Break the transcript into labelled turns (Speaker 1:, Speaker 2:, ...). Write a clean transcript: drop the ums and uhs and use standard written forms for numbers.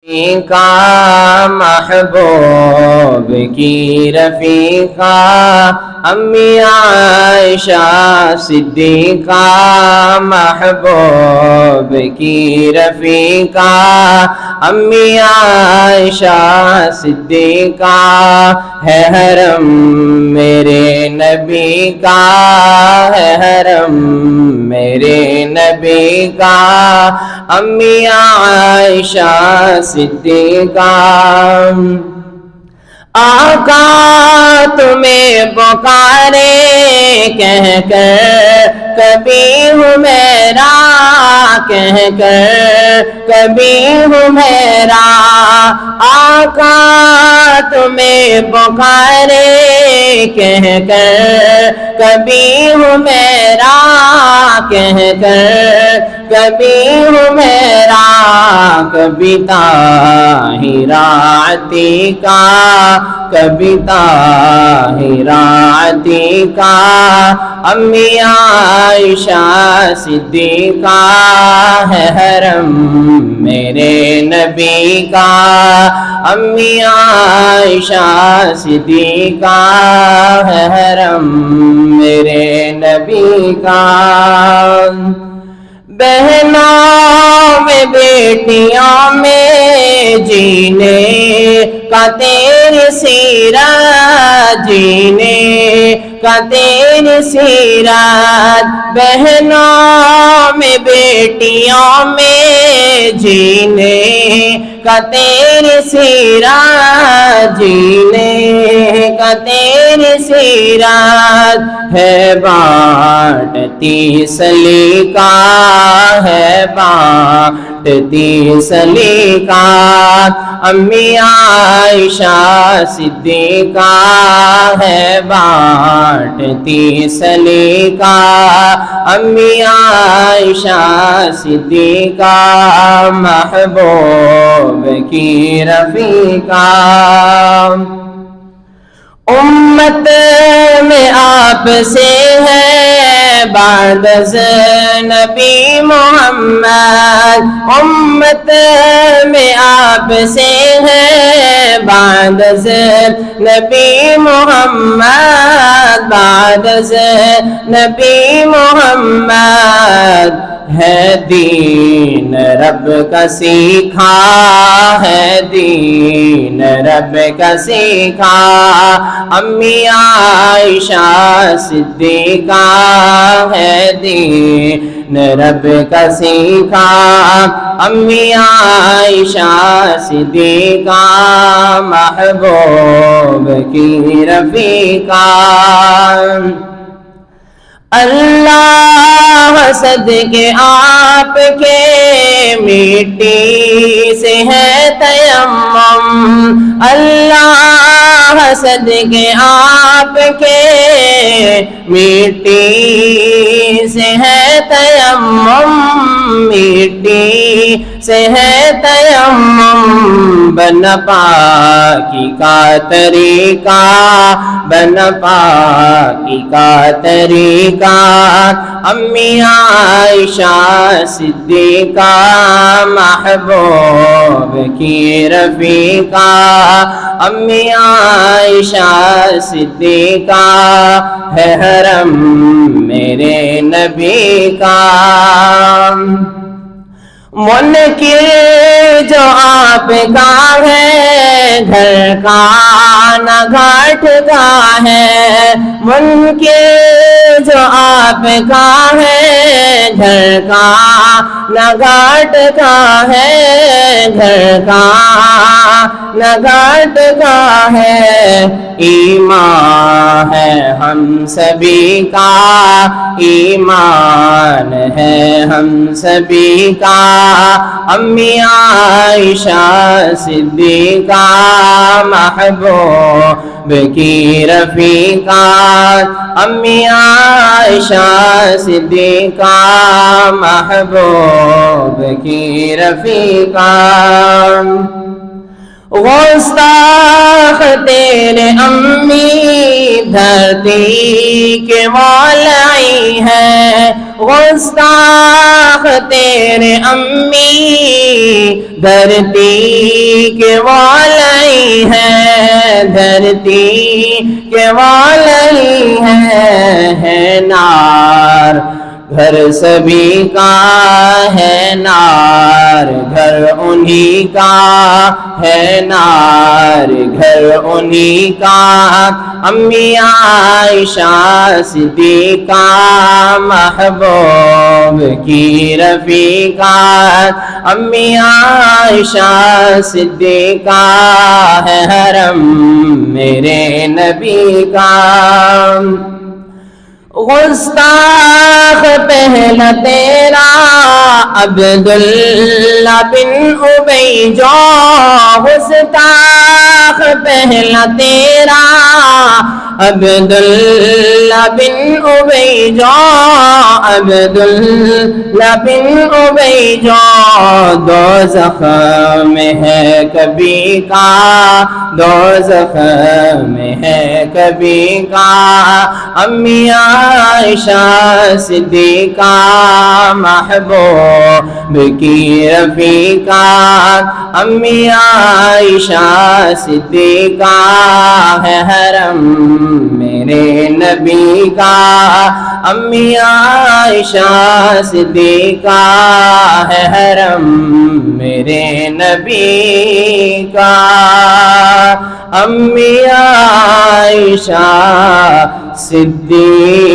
Speaker 1: کا محبوب کی رفیقہ امی عائشہ صدیقہ محبوب کی رفیقہ امی عائشہ صدیقہ ہے حرم میرے نبی کا ہے حرم میرے نبی کا امی عائشہ صدیقہ آقا تمہیں پکارے کہہ کر کبھی حمیرہ کہہ کر کبھی حمیرہ آقا تمہیں پکارے کہہ کر کبھی حمیرہ کہہ کر کبھی حمیرہ کبھی طاہرہ عتیقہ کبھی طاہرہ عتیقہ امی عائشہ صدیقہ ہے حرم میرے نبی کا امی عائشہ صدیقہ ہے حرم میرے نبی کا بہنوں میں بیٹیوں میں جینے کا تیری سیرت جینے کا تیری سیرت بہنوں میں بیٹیوں میں جینے کا تیری سیرت جینے کا تیری سیرت ہے بانٹتی سلیقہ ہے بانٹتی سلیقہ امی عائشہ صدیقہ ہے بانٹتی سلیقہ امی عائشہ صدیقہ محبوب کی رفیقہ امت میں آپ سے ہے بعد از نبی محمد امت میں آپ سے ہے بعد از نبی محمد بعد از نبی محمد ہے دین رب کا سیکھا ہے دین رب کا سیکھا امی عائشہ صدیقہ ہے دین رب کا سیکھا امی عائشہ صدیقہ محبوب کی رفیقہ اللہ صدقے آپ کے مٹی سے ہے تیمم اللہ صدقے آپ کے مٹی سے ہے تیمم مٹی سے ہے تیمم بن پاکی کا طریقہ بن پاکی کا طریقہ امی عائشہ صدیقہ محبوب کی رفیقہ امی عائشہ صدیقہ ہے حرم میرے نبی کا منکر جو آپ کا ہے گھر کا نہ گھاٹ کا ہے منکر جو آپ کا ہے گھر کا نہ گھاٹ کا ہے گھر کا نہ گھاٹ کا ہے ایمان ہے ہم سبھی کا ایمان ہے ہم سبھی کا امی عائشہ صدیقہ محبوب کی رفیقہ امی عائشہ صدیقہ محبوب کی رفیقہ گستاخ تیرے امی دھرتی کے مولائی ہیں گستاخ تیرے امی دھرتی کے والی ہیں، دھرتی کے والی ہے نار گھر سبھی کا ہے نار، گھر انہی کا ہے نار، گھر انہی کا۔ امی عائشہ صدیقہ محبوب کی رفیقات، امی عائشہ صدیقہ ہے حرم میرے نبی کا۔ گستاخ پہلا تیرا عبداللہ بن ابی جو، گستاخ پہلا تیرا عبداللہ بن ابی جو، عبداللہ بن ابی جو دوزخ میں ہے کبھی کا، دوزخ میں ہے کبھی کا۔ امی عائشہ صدیقہ محبوب کی رفیقات، امی عائشہ صدیقہ ہے حرم میرے نبی کا، امی عائشہ صدیقہ ہے حرم میرے نبی کا۔ امی عائشہ صدیقہ